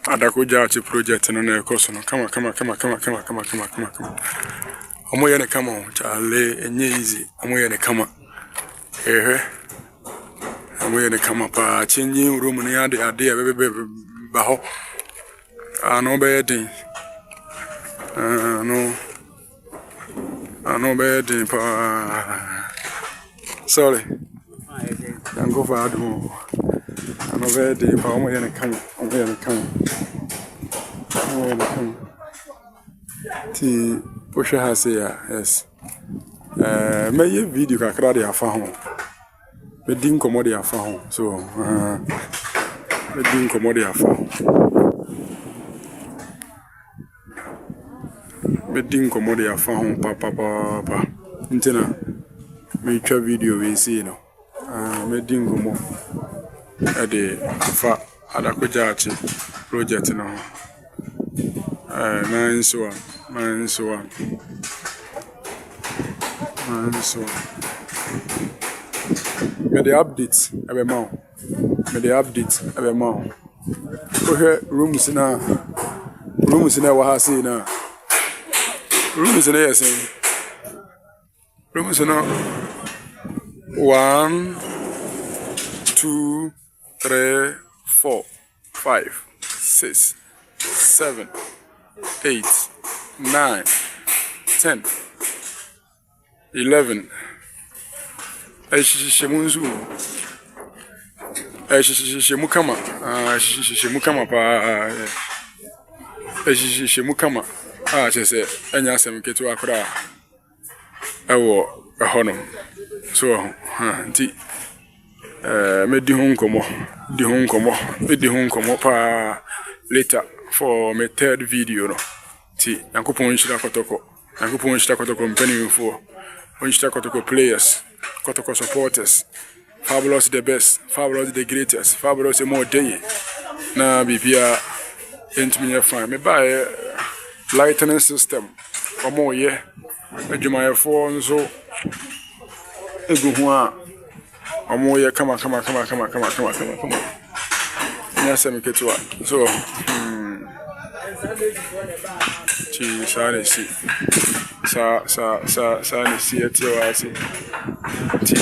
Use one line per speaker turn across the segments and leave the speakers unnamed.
Adakojachi project no na ekoso no kama omo ye ne kama chale enye easy omo ye ne kama omo ye ne kama pa chenji room ni ade be ba ho ano be din ano be din pa sorry dango fa adu ano be din pa omo ye ne kama ti pusha hase ya yes me ye video kakra de afa ho me din komo de afa ho so me din komo de afa ho me din komo de afa ho pa ntina me twa video we see no me din komo e de afa Adakojachi project no nice one. Me the updates every month. Okay, rooms na wa ha say na. Rooms na yes. Rooms na 1 2 3 4 5 6 7 8 9 10 11 Shemunzu Shemukama pa Shemukama chese enya asem ketu akra ewo ehono so nti me di ho nkomo pa later for my third video no ti yankopon nshira kotoko mpanimfo onshira kotoko players kotoko supporters fabulous the best fabulous the greatest fabulous more day na bibia entimi fine me buy lightning system omo ye adwumayefo nso eguhu a omo ye kama nyasa mketua so ti sare si sa ni si etiwa si ti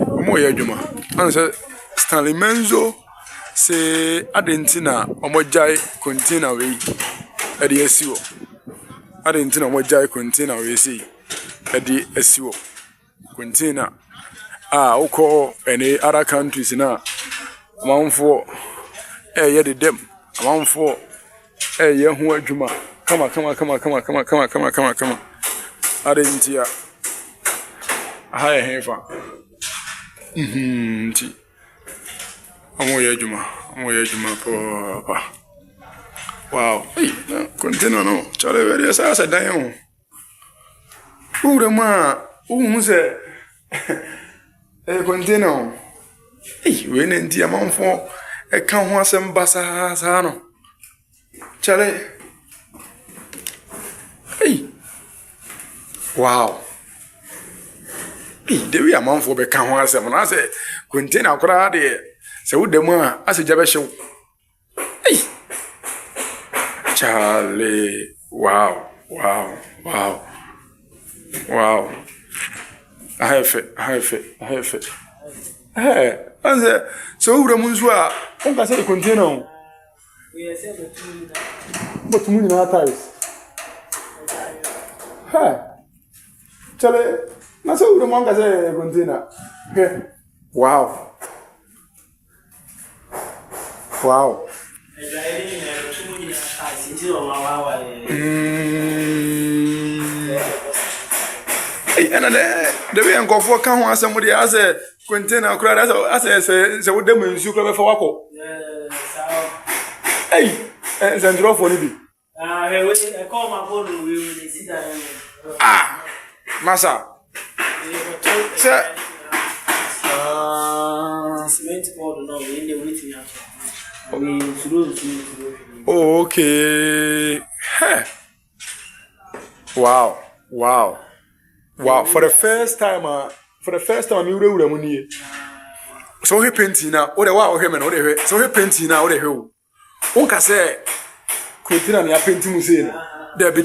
omo ye adwuma anse Stanley Menzo se adentina omo jai container we edi esiwo adentina omo jai container we si edi esiwo container uko any other countries na amanfo ye de dem amanfo ye hu adwuma kama adentia aha hefa ti omo ye adwuma pa wow hey container no chale very sa dan ho ure ma se container we nenti amanfo e kan ho asem basa no chale wow dewi amanfo be kan ho asem na se container kora de se wudem a ase jabe hyew chale wow I have it. Hey, and so we munzwa on ka say container. We say but muni na ties. Hey. Chale, na so we mon ka say container. Hey. Wow. And the way and go for can somebody as a container crowd as say what them in sugar for wako. Hey, and draw for it. I call my phone, we will sit down. Massa. Sir. Cement board, no, in the waiting. Okay. Wow. For the first time you were money. So he painting now. What the wow him and what so he painting now. What the hell? Unka say container ni apenti mu say debi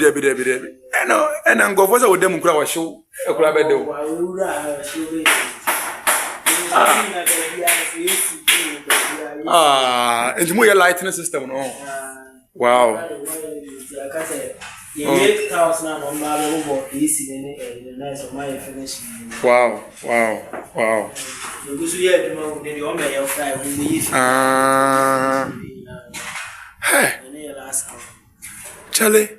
ena ngofo say odem kura wa hyew ekura bede wo enti mo ye lighting system no wow wow hey Charlie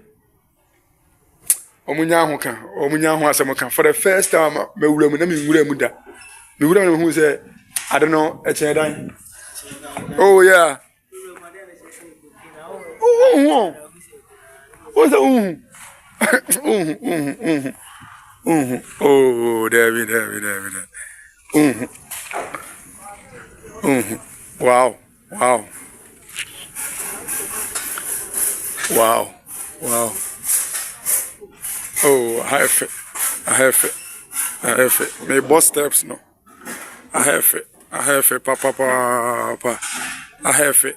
omunya ho asem kan for the first time me wura mu na me wura mu da me wura mu hu say I don't know a chedan oh yeah what's that oh David wow oh I have it my boss steps no I have it papa I have it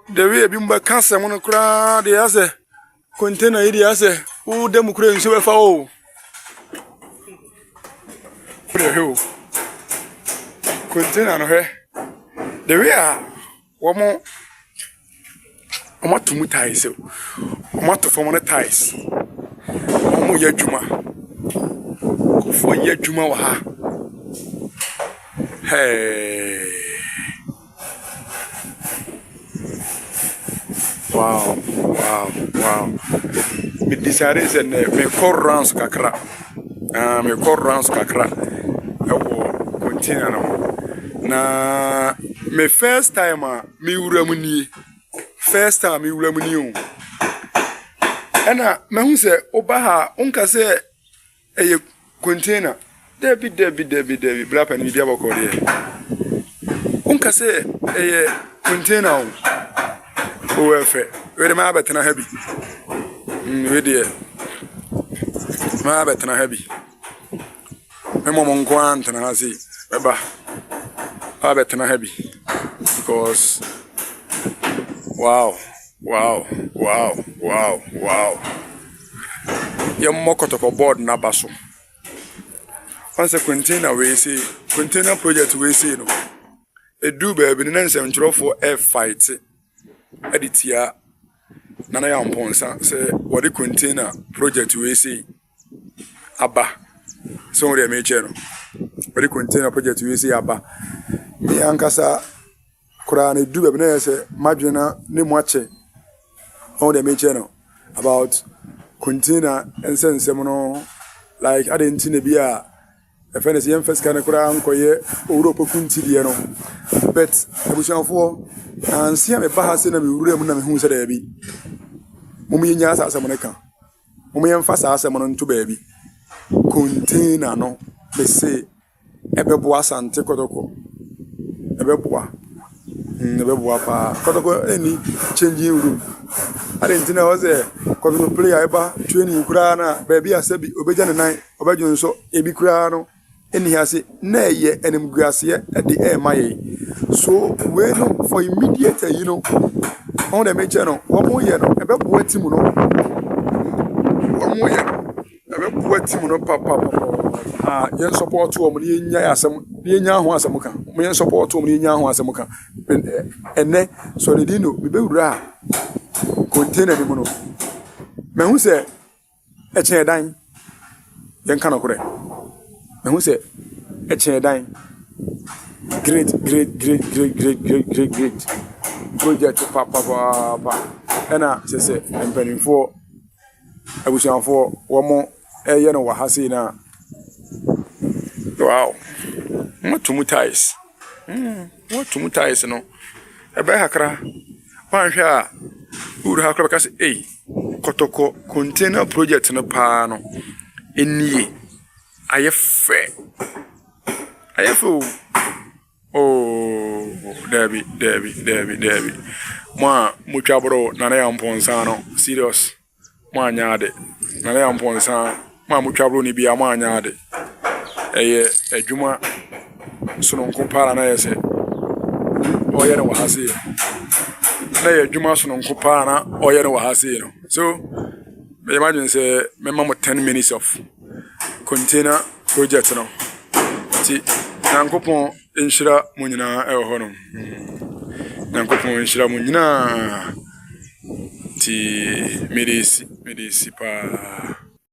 the way bimba cancer mono kra de ase container ide ase u dem kra nso be fa o the hell container no he the way womo tumu ties o to form on ties omo ya djuma ko fo ya djuma wa ha hey wow me decided say me call rounds kakra ewo container no na me first time me wura mu ni o ena me hu se oba ha unka se eye container debi blapa ni bia bako de unka se eye container o efe we de ma betena ha bi we de ma betena ha bi me mo nko antena ha si eba betena ha bi because wow yam Kotoko board na baso once a container we see container project we see no edu baby na nsem nchorofo air fight editia nana ya mponsa say what the container project we see aba so we me che no what the container project we see aba me ankasa kura na edu baby na say madwena ne mu ache on the me che no about container and sense no like I didn't see bia a friend yam first kana kura ankoye Europe kunti die no but abusianfo ansia me ba ha se na me wura mu na me hu se da bi mum yinya asase mo ne kan mum yam fa sa mo nto ba bi container no me se ebebo Asante Kotoko ebebo pa Kotoko any changing room Argentina was a Kotoko player eba training kura na baby asabi obeja ne nan obejo nso ebi kura no eni hase na ye enimguase e de e maye so we no for immediate on the make no omo ye no ebebo atimu no omo ye ebebo atimu no papa yen support wo mo ye nya asem ye nya ho asem kan mo yen support wo mo ye nya ho asem kan enne so le dino be wura container ni mo no me hu se e chen dan yen kan okure me hu se e chen dan great project papa ena se empanifo abusianfo wo mo eye no wa hase na wow mutumu ties no ebe hakra wanhwa uru hakra ka se Kotoko container project no pa no enie ayefe oh Debbie ma mutwabro na ya mponsa no serious ma nyaade na ya mponsa ma mutwabro ni bia ma nyaade eye adwuma sono nko para na yese ɔyɛ no wɔ ha sei na yɛ adwuma so no nko paa na ɔyɛ no wɔ ha sei no so me imagine say me mama 10 minutes of container project no ti nankopon enhyira mo nyina ɛwɔ hɔ no nankopon enhyira mo nyina ti medesi pa